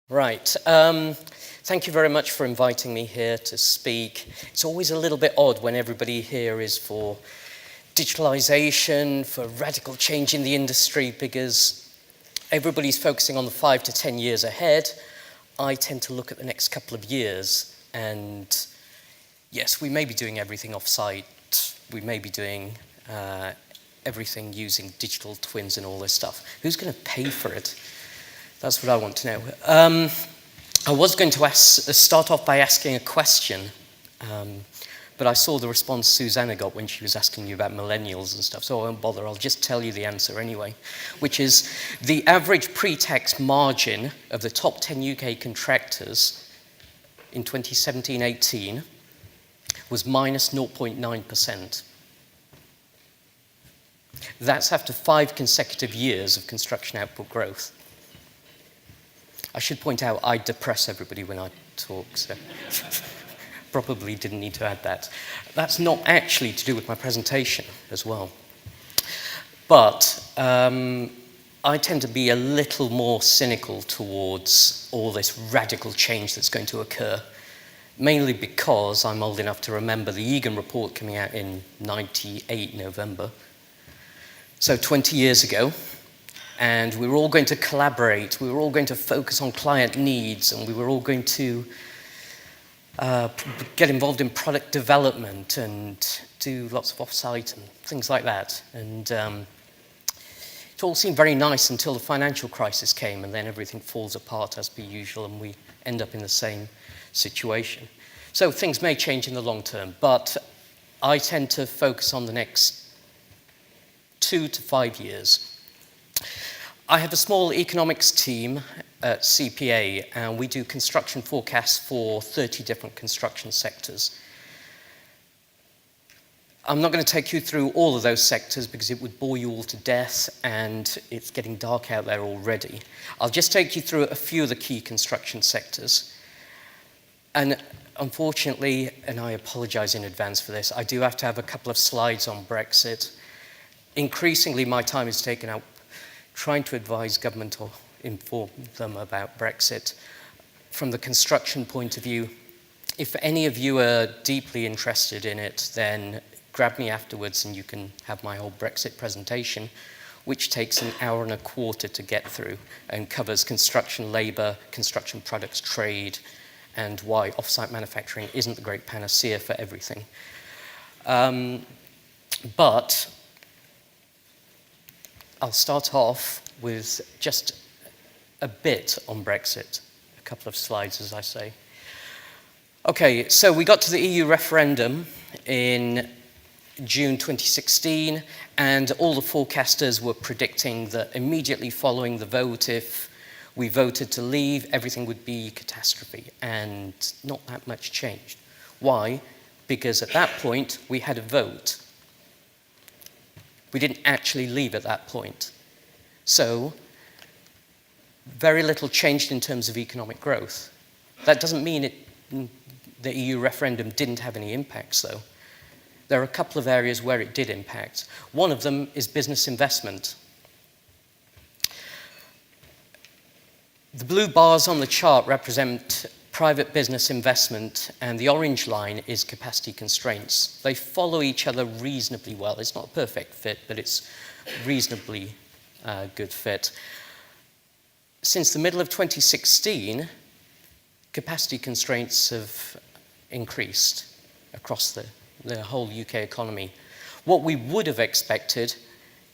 Right. Thank you very much for inviting me here to speak. It's always a little bit odd when everybody here is for digitalization, for radical change in the industry, because everybody's focusing on the 5 to 10 years ahead. I tend to look at the next couple of years, and yes, we may be doing everything off-site. We may be doing everything using digital twins and all this stuff. Who's going to pay for it? That's what I want to know. I was going to start off by asking a question, but I saw the response Susanna got when she was asking you about millennials and stuff, so I won't bother. I'll just tell you the answer anyway, which is the average pre-tax margin of the top 10 UK contractors in 2017-18 was minus 0.9%. That's after 5 consecutive years of construction output growth. I should point out I depress everybody when I talk, so probably didn't need to add that. That's not actually to do with my presentation as well. But I tend to be a little more cynical towards all this radical change that's going to occur, mainly because I'm old enough to remember the Egan report coming out in '98 November, so 20 years ago. And we were all going to collaborate, we were all going to focus on client needs, and we were all going to get involved in product development and do lots of off-site and things like that. And it all seemed very nice until the financial crisis came, and then everything falls apart as per usual, and we end up in the same situation. So things may change in the long term, but I tend to focus on the next 2 to 5 years. I have a small economics team at CPA, and we do construction forecasts for 30 different construction sectors. I'm not going to take you through all of those sectors because it would bore you all to death, and it's getting dark out there already. I'll just take you through a few of the key construction sectors. And unfortunately, and I apologize in advance for this, I do have to have a couple of slides on Brexit. Increasingly, my time is taken up trying to advise government or inform them about Brexit. From the construction point of view, if any of you are deeply interested in it, then grab me afterwards and you can have my whole Brexit presentation, which takes an hour and a quarter to get through and covers construction labour, construction products trade, and why off-site manufacturing isn't the great panacea for everything. But I'll start off with just a bit on Brexit, a couple of slides, as I say. Okay, so we got to the EU referendum in June 2016, and all the forecasters were predicting that immediately following the vote, if we voted to leave, everything would be catastrophe, and not that much changed. Why? Because at that point, we had a vote. We didn't actually leave at that point. So, very little changed in terms of economic growth. That doesn't mean the EU referendum didn't have any impacts, though. There are a couple of areas where it did impact. One of them is business investment. The blue bars on the chart represent private business investment, and the orange line is capacity constraints. They follow each other reasonably well. It's not a perfect fit, but it's reasonably good fit. Since the middle of 2016, capacity constraints have increased across the whole UK economy. What we would have expected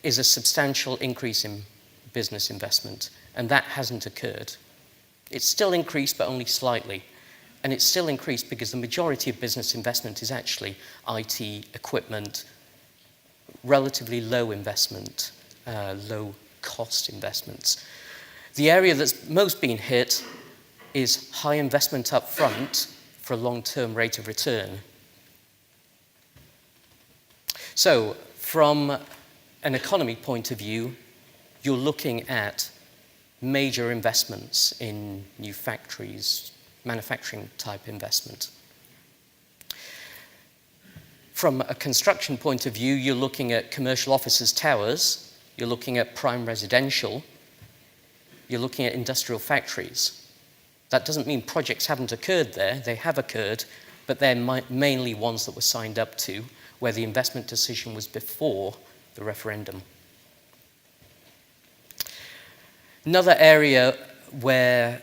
is a substantial increase in business investment, and that hasn't occurred. It's still increased, but only slightly. And it's still increased because the majority of business investment is actually IT equipment, relatively low investment, low cost investments. The area that's most been hit is high investment up front for a long-term rate of return. So from an economy point of view, you're looking at major investments in new factories, manufacturing type investment. From a construction point of view, you're looking at commercial offices, towers, you're looking at prime residential, you're looking at industrial factories. That doesn't mean projects haven't occurred there. They have occurred, but they're mainly ones that were signed up to, where the investment decision was before the referendum. Another area where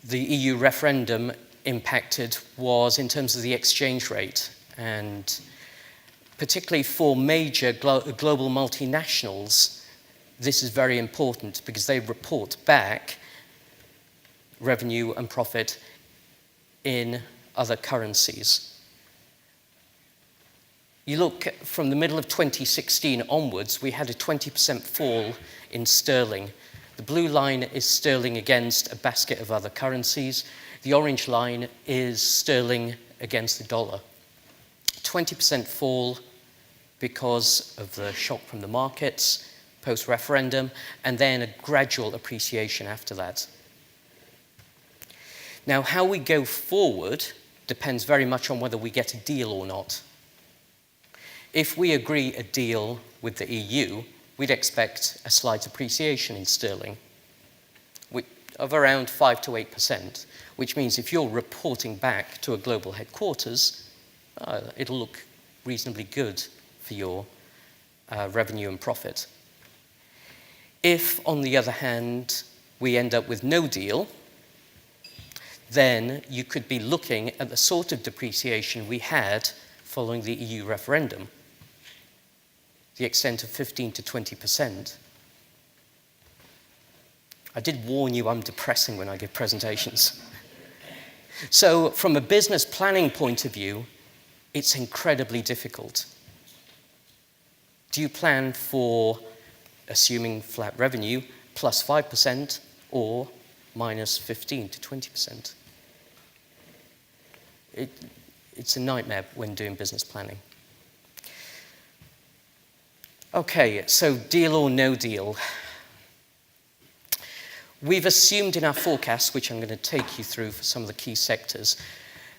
the EU referendum impacted was in terms of the exchange rate, and particularly for major global multinationals, this is very important because they report back revenue and profit in other currencies. You look from the middle of 2016 onwards, we had a 20% fall in sterling. The blue line is sterling against a basket of other currencies. The orange line is sterling against the dollar. 20% fall because of the shock from the markets post-referendum, and then a gradual appreciation after that. Now, how we go forward depends very much on whether we get a deal or not. If we agree a deal with the EU, we'd expect a slight appreciation in sterling of around 5 to 8%, which means if you're reporting back to a global headquarters, it'll look reasonably good for your revenue and profit. If, on the other hand, we end up with no deal, then you could be looking at the sort of depreciation we had following the EU referendum, the extent of 15 to 20%. I did warn you I'm depressing when I give presentations. So from a business planning point of view, it's incredibly difficult. Do you plan for, assuming flat revenue, plus 5% or minus 15 to 20%? It's a nightmare when doing business planning. Okay, so deal or no deal. We've assumed in our forecasts, which I'm going to take you through for some of the key sectors,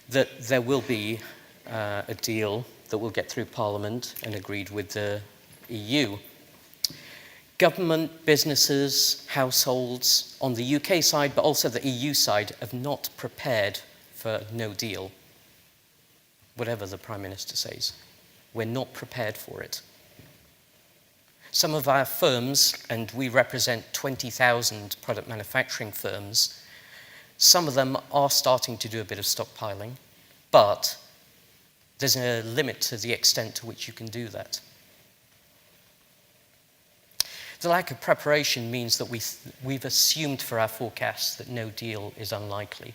that there will be a deal that will get through Parliament and agreed with the EU. Government, businesses, households on the UK side, but also the EU side, have not prepared for no deal. Whatever the Prime Minister says, we're not prepared for it. Some of our firms, and we represent 20,000 product manufacturing firms, some of them are starting to do a bit of stockpiling, but there's a limit to the extent to which you can do that. The lack of preparation means that we've assumed for our forecasts that no deal is unlikely.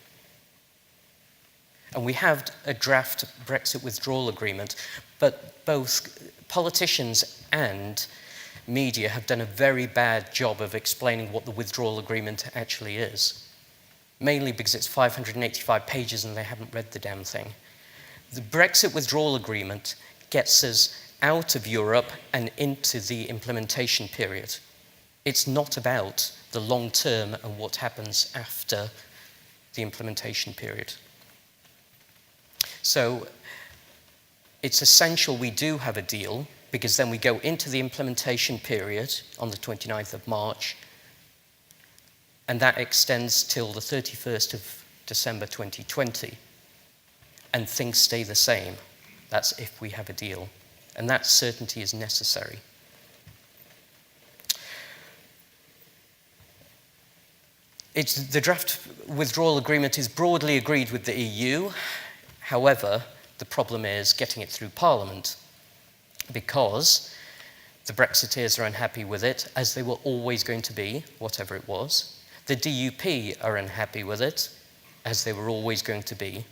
And we have a draft Brexit withdrawal agreement, but both politicians and media have done a very bad job of explaining what the withdrawal agreement actually is, mainly because it's 585 pages and they haven't read the damn thing. The Brexit withdrawal agreement gets us out of Europe and into the implementation period. It's not about the long term and what happens after the implementation period. So it's essential we do have a deal, because then we go into the implementation period on the 29th of March, and that extends till the 31st of December 2020, and things stay the same. That's if we have a deal, and that certainty is necessary. The draft withdrawal agreement is broadly agreed with the EU. However, the problem is getting it through Parliament, because the Brexiteers are unhappy with it, as they were always going to be, whatever it was. The DUP are unhappy with it, as they were always going to be,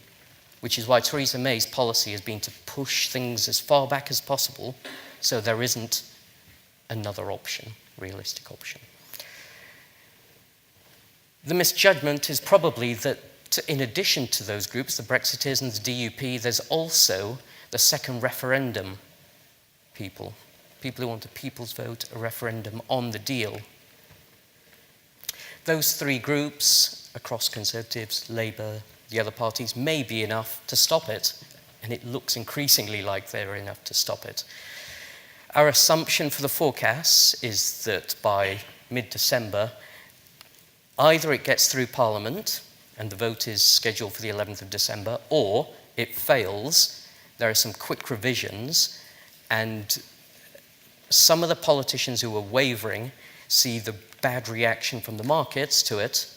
which is why Theresa May's policy has been to push things as far back as possible so there isn't another option, realistic option. The misjudgment is probably that in addition to those groups, the Brexiteers and the DUP, there's also the second referendum people who want a people's vote, a referendum on the deal. Those three groups, across Conservatives, Labour, the other parties, may be enough to stop it, and it looks increasingly like they're enough to stop it. Our assumption for the forecasts is that by mid-December, Either it gets through Parliament, and the vote is scheduled for the 11th of December, or it fails. There are some quick revisions, and some of the politicians who are wavering see the bad reaction from the markets to it,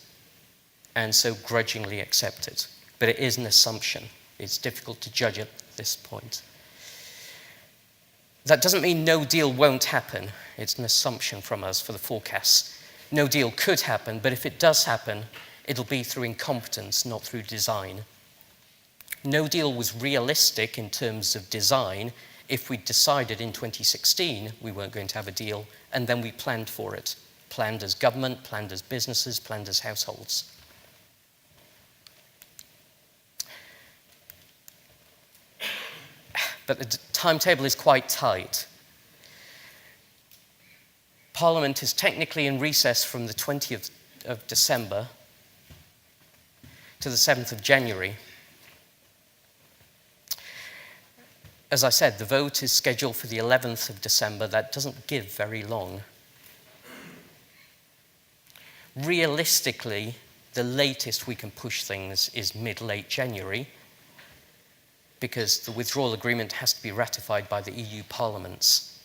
and so grudgingly accept it. But it is an assumption. It's difficult to judge at this point. That doesn't mean no deal won't happen. It's an assumption from us for the forecasts. No deal could happen, but if it does happen, it'll be through incompetence, not through design. No deal was realistic in terms of design if we decided in 2016 we weren't going to have a deal, and then we planned for it. Planned as government, planned as businesses, planned as households. But the timetable is quite tight. Parliament is technically in recess from the 20th of December to the 7th of January. As I said, the vote is scheduled for the 11th of December. That doesn't give very long. Realistically, the latest we can push things is mid-late January, because the withdrawal agreement has to be ratified by the EU parliaments,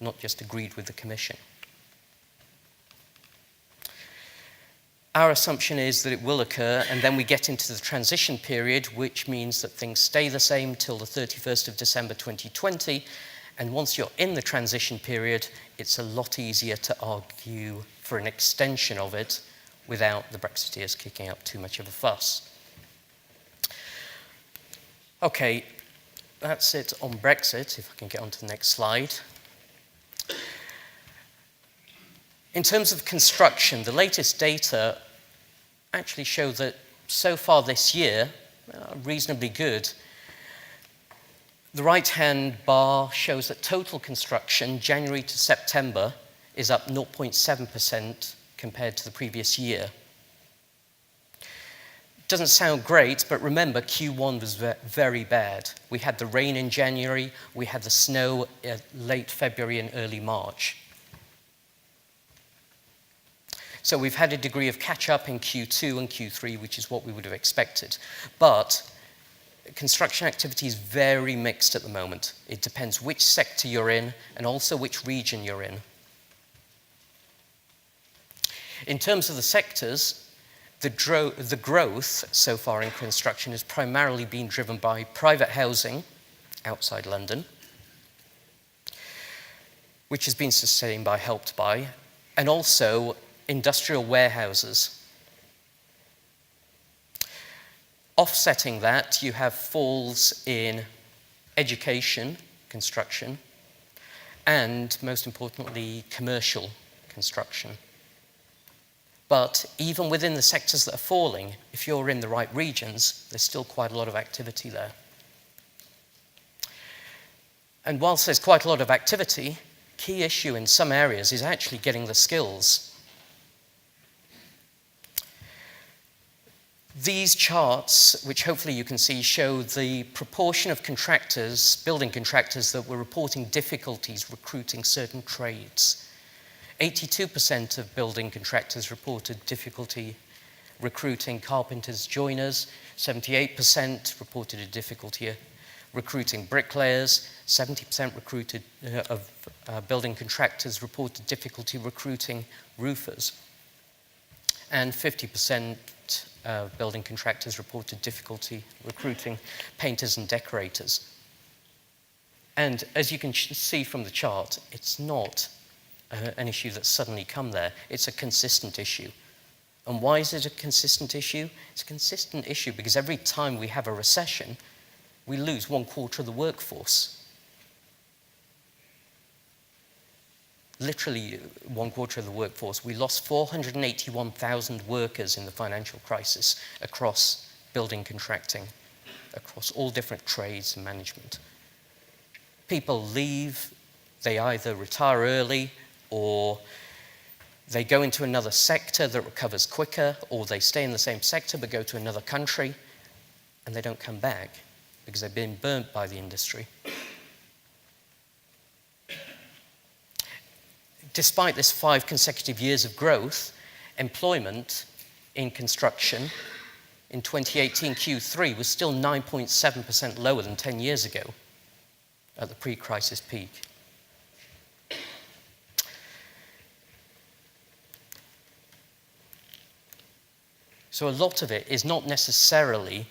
not just agreed with the Commission. Our assumption is that it will occur, and then we get into the transition period, which means that things stay the same till the 31st of December 2020, and once you're in the transition period, it's a lot easier to argue for an extension of it without the Brexiteers kicking up too much of a fuss. Okay, that's it on Brexit, if I can get on to the next slide. In terms of construction, the latest data actually show that so far this year, reasonably good. The right-hand bar shows that total construction, January to September, is up 0.7% compared to the previous year. Doesn't sound great, but remember, Q1 was very bad. We had the rain in January, we had the snow late February and early March. So we've had a degree of catch-up in Q2 and Q3, which is what we would have expected. But construction activity is very mixed at the moment. It depends which sector you're in and also which region you're in. In terms of the sectors, the growth so far in construction has primarily been driven by private housing outside London, which has been sustained by, helped by, and also industrial warehouses. Offsetting that, you have falls in education, construction, and most importantly, commercial construction. But even within the sectors that are falling, if you're in the right regions, there's still quite a lot of activity there. And whilst there's quite a lot of activity, key issue in some areas is actually getting the skills. These charts, which hopefully you can see, show the proportion of contractors, building contractors, that were reporting difficulties recruiting certain trades. 82% of building contractors reported difficulty recruiting carpenters, joiners. 78% reported a difficulty recruiting bricklayers. 70% of building contractors reported difficulty recruiting roofers. And 50% building contractors reported difficulty recruiting painters and decorators. And as you can see from the chart, it's not an issue that's suddenly come there. It's a consistent issue. And why is it a consistent issue? It's a consistent issue because every time we have a recession, we lose 1/4 of the workforce. Literally 1/4 of the workforce. We lost 481,000 workers in the financial crisis across building contracting, across all different trades and management. People leave, they either retire early or they go into another sector that recovers quicker, or they stay in the same sector but go to another country and they don't come back because they've been burnt by the industry. Despite this 5 consecutive years of growth, employment in construction in 2018 Q3 was still 9.7% lower than 10 years ago at the pre-crisis peak. So a lot of it is not necessarily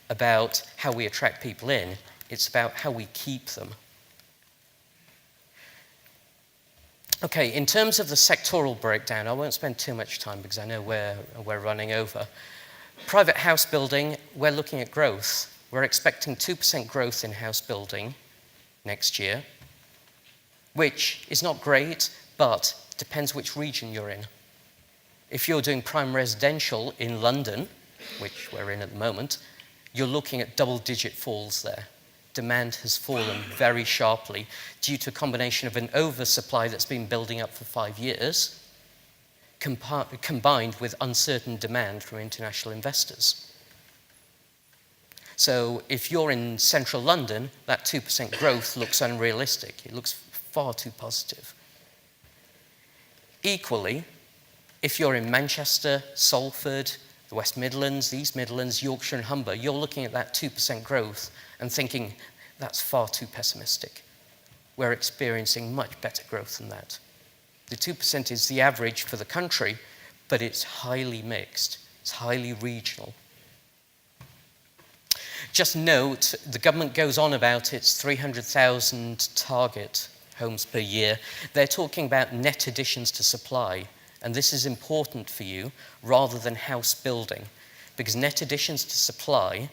about how we attract people in, it's about how we keep them. Okay, in terms of the sectoral breakdown, I won't spend too much time because I know we're running over. Private house building, we're looking at growth. We're expecting 2% growth in house building next year, which is not great, but depends which region you're in. If you're doing prime residential in London, which we're in at the moment, you're looking at double-digit falls there. Demand has fallen very sharply due to a combination of an oversupply that's been building up for 5 years, combined with uncertain demand from international investors. So if you're in central London, that 2% growth looks unrealistic. It looks far too positive. Equally, if you're in Manchester, Salford, the West Midlands, the East Midlands, Yorkshire and Humber, you're looking at that 2% growth and thinking, that's far too pessimistic. We're experiencing much better growth than that. The 2% is the average for the country, but it's highly mixed. It's highly regional. Just note, the government goes on about its 300,000 target homes per year. They're talking about net additions to supply. And this is important for you rather than house building, because net additions to supply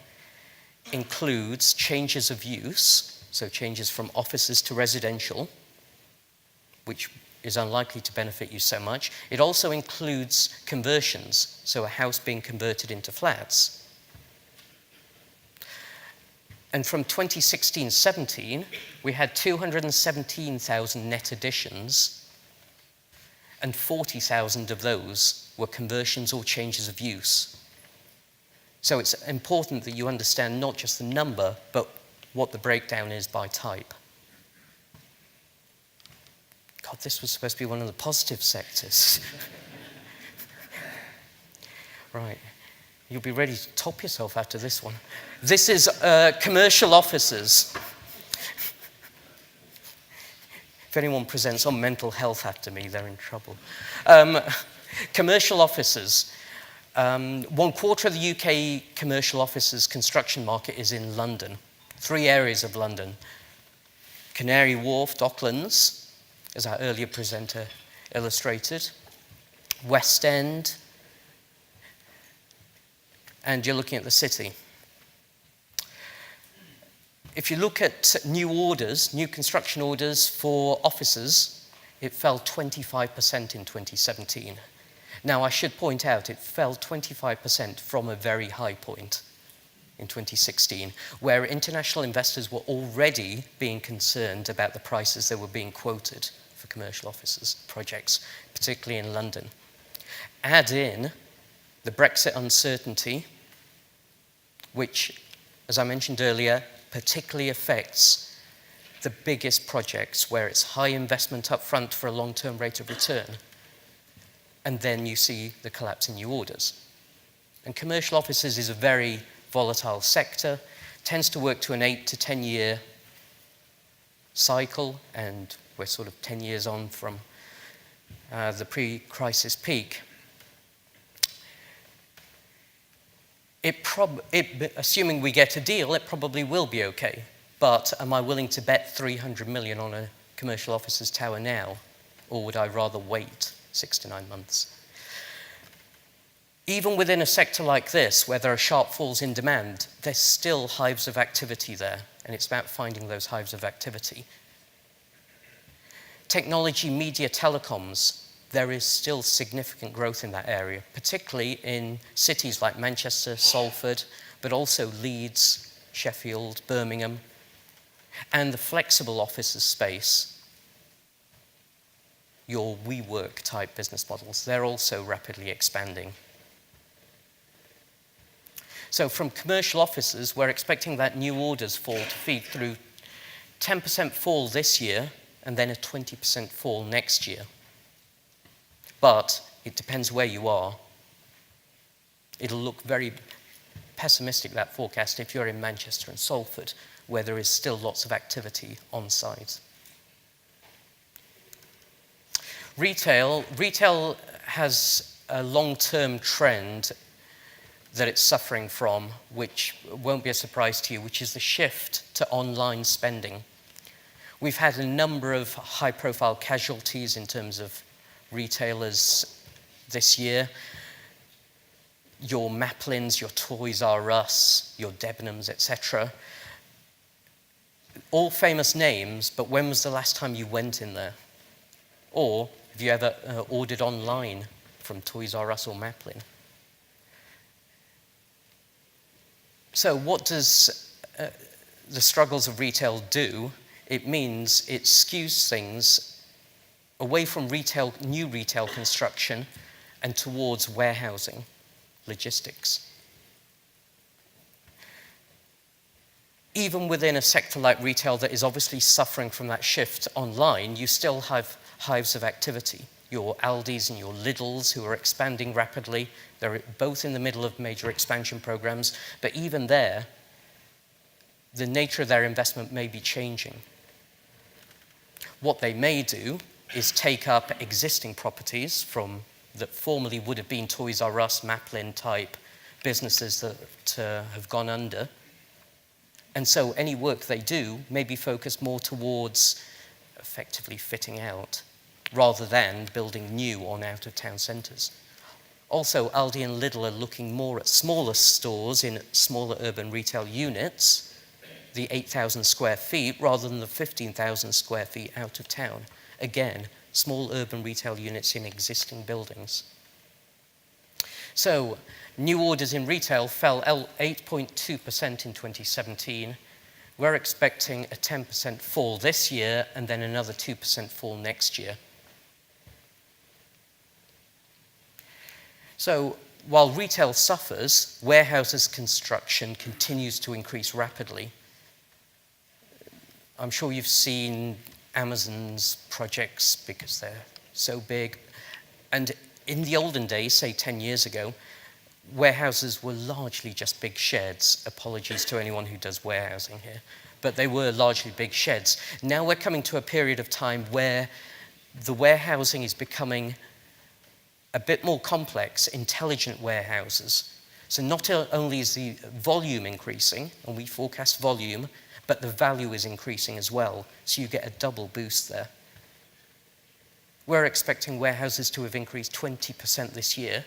includes changes of use, so changes from offices to residential, which is unlikely to benefit you so much. It also includes conversions, so a house being converted into flats. And from 2016-17, we had 217,000 net additions, and 40,000 of those were conversions or changes of use. So it's important that you understand not just the number, but what the breakdown is by type. God, this was supposed to be one of the positive sectors. Right, you'll be ready to top yourself after this one. This is commercial offices. If anyone presents on mental health after me, they're in trouble. Commercial offices. 1/4 of the UK commercial offices construction market is in London. 3 areas of London. Canary Wharf, Docklands, as our earlier presenter illustrated. West End. And you're looking at the city. If you look at new orders, new construction orders for offices, it fell 25% in 2017. Now, I should point out, it fell 25% from a very high point in 2016, where international investors were already being concerned about the prices that were being quoted for commercial offices projects, particularly in London. Add in the Brexit uncertainty, which, as I mentioned earlier, particularly affects the biggest projects where it's high investment up front for a long-term rate of return. And then you see the collapse in new orders. And commercial offices is a very volatile sector, tends to work to an 8 to 10 year cycle, and we're sort of 10 years on from the pre-crisis peak. Assuming we get a deal, it probably will be okay. But am I willing to bet 300 million on a commercial offices tower now? Or would I rather wait 6 to 9 months? Even within a sector like this, where there are sharp falls in demand, there's still hives of activity there, and it's about finding those hives of activity. Technology, media, telecoms, there is still significant growth in that area, particularly in cities like Manchester, Salford, but also Leeds, Sheffield, Birmingham, and the flexible offices space, your WeWork type business models, they're also rapidly expanding. So from commercial offices, we're expecting that new orders fall to feed through 10% fall this year and then a 20% fall next year. But it depends where you are. It'll look very pessimistic, that forecast, if you're in Manchester and Salford, where there is still lots of activity on site. Retail has a long-term trend that it's suffering from, which won't be a surprise to you, which is the shift to online spending. We've had a number of high-profile casualties in terms of retailers this year. Your Maplins, your Toys R Us, your Debenhams, etc. All famous names, but when was the last time you went in there? Or have you ever ordered online from Toys R Us or Maplin? So what does the struggles of retail do? It means it skews things away from new retail construction and towards warehousing, logistics. Even within a sector like retail that is obviously suffering from that shift online, you still have hives of activity. Your Aldis and your Lidls, who are expanding rapidly. They're both in the middle of major expansion programs, but even there, the nature of their investment may be changing. What they may do is take up existing properties that formerly would have been Toys R Us, Maplin type businesses that have gone under. And so any work they do may be focused more towards effectively fitting out, rather than building new on out-of-town centres. Also, Aldi and Lidl are looking more at smaller stores in smaller urban retail units, the 8,000 square feet, rather than the 15,000 square feet out of town. Again, small urban retail units in existing buildings. So, new orders in retail fell 8.2% in 2017. We're expecting a 10% fall this year and then another 2% fall next year. So, while retail suffers, warehouses construction continues to increase rapidly. I'm sure you've seen Amazon's projects because they're so big. And in the olden days, say 10 years ago, warehouses were largely just big sheds. Apologies to anyone who does warehousing here. But they were largely big sheds. Now we're coming to a period of time where the warehousing is becoming a bit more complex, intelligent warehouses. So not only is the volume increasing, and we forecast volume, but the value is increasing as well. So you get a double boost there. We're expecting warehouses to have increased 20% this year,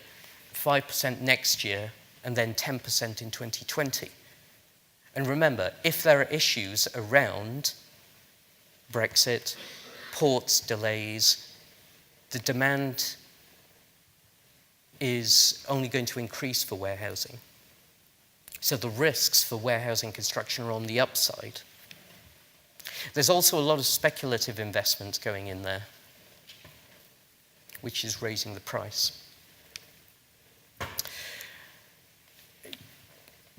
5% next year, and then 10% in 2020. And remember, if there are issues around Brexit, ports delays, the demand is only going to increase for warehousing. So the risks for warehousing construction are on the upside. There's also a lot of speculative investment going in there, which is raising the price.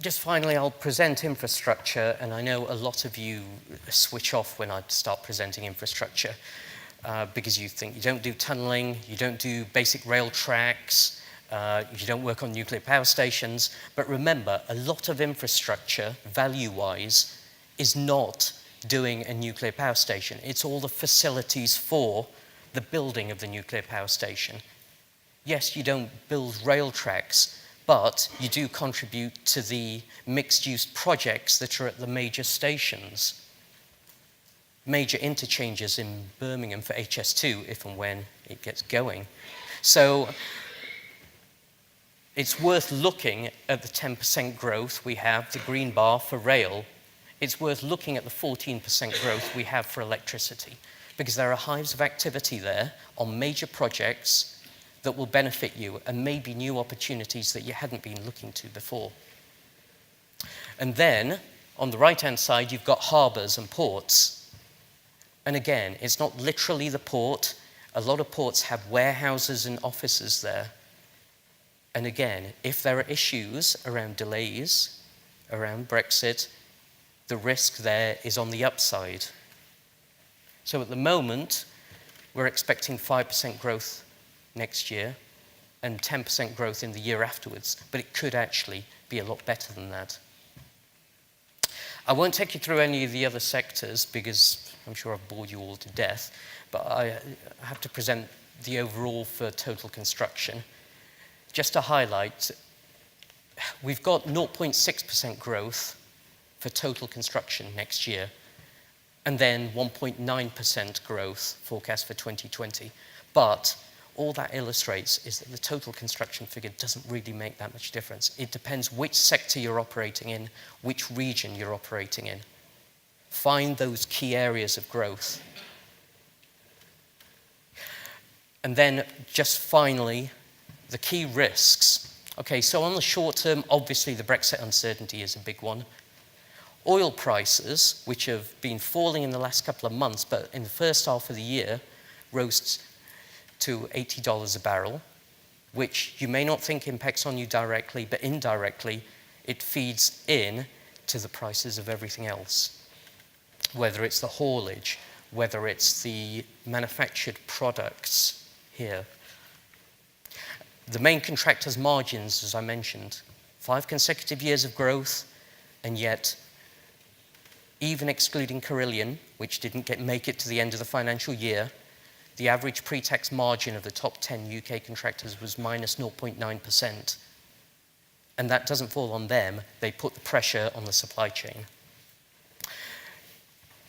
Just finally, I'll present infrastructure, and I know a lot of you switch off when I start presenting infrastructure because you think you don't do tunneling, you don't do basic rail tracks, you don't work on nuclear power stations. But remember, a lot of infrastructure, value-wise, is not doing a nuclear power station. It's all the facilities for the building of the nuclear power station. Yes, you don't build rail tracks, but you do contribute to the mixed-use projects that are at the major stations. Major interchanges in Birmingham for HS2, if and when it gets going. So it's worth looking at the 10% growth we have, the green bar for rail. It's worth looking at the 14% growth we have for electricity, because there are hives of activity there on major projects that will benefit you, and maybe new opportunities that you hadn't been looking to before. And then, on the right-hand side, you've got harbours and ports. And again, it's not literally the port. A lot of ports have warehouses and offices there. And again, if there are issues around delays, around Brexit, the risk there is on the upside. So at the moment, we're expecting 5% growth next year, and 10% growth in the year afterwards, but it could actually be a lot better than that. I won't take you through any of the other sectors because I'm sure I've bored you all to death, but I have to present the overall for total construction. Just to highlight, we've got 0.6% growth for total construction next year, and then 1.9% growth forecast for 2020. But all that illustrates is that the total construction figure doesn't really make that much difference. It depends which sector you're operating in, which region you're operating in. Find those key areas of growth. And then just finally, the key risks. Okay, so on the short term, obviously the Brexit uncertainty is a big one. Oil prices, which have been falling in the last couple of months, but in the first half of the year, rose to $80 a barrel, which you may not think impacts on you directly, but indirectly, it feeds in to the prices of everything else. Whether it's the haulage, whether it's the manufactured products here. The main contractor's margins, as I mentioned, 5 consecutive years of growth, and yet, even excluding Carillion, which didn't make it to the end of the financial year, the average pre-tax margin of the top 10 UK contractors was minus 0.9%. And that doesn't fall on them, they put the pressure on the supply chain.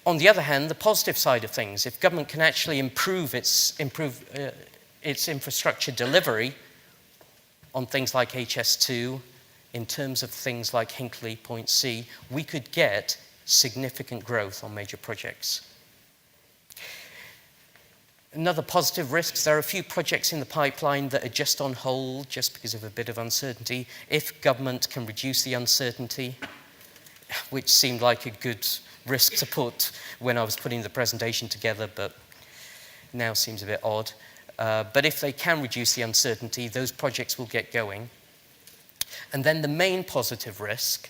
On the other hand, the positive side of things, if government can actually improve its infrastructure delivery on things like HS2, in terms of things like Hinkley Point C, we could get significant growth on major projects. Another positive risk, there are a few projects in the pipeline that are just on hold just because of a bit of uncertainty. If government can reduce the uncertainty, which seemed like a good risk to put when I was putting the presentation together, but now seems a bit odd. But if they can reduce the uncertainty, those projects will get going. And then the main positive risk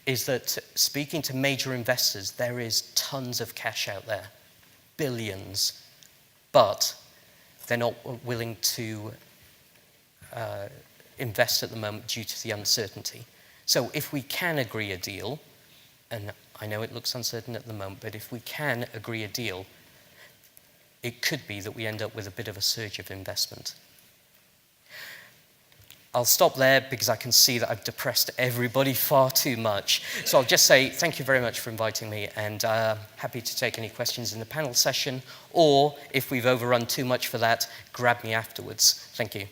is that speaking to major investors, there is tons of cash out there, billions, but they're not willing to invest at the moment due to the uncertainty. So if we can agree a deal, and I know it looks uncertain at the moment, but if we can agree a deal, it could be that we end up with a bit of a surge of investment. I'll stop there because I can see that I've depressed everybody far too much. So I'll just say thank you very much for inviting me, and happy to take any questions in the panel session, or if we've overrun too much for that, grab me afterwards. Thank you.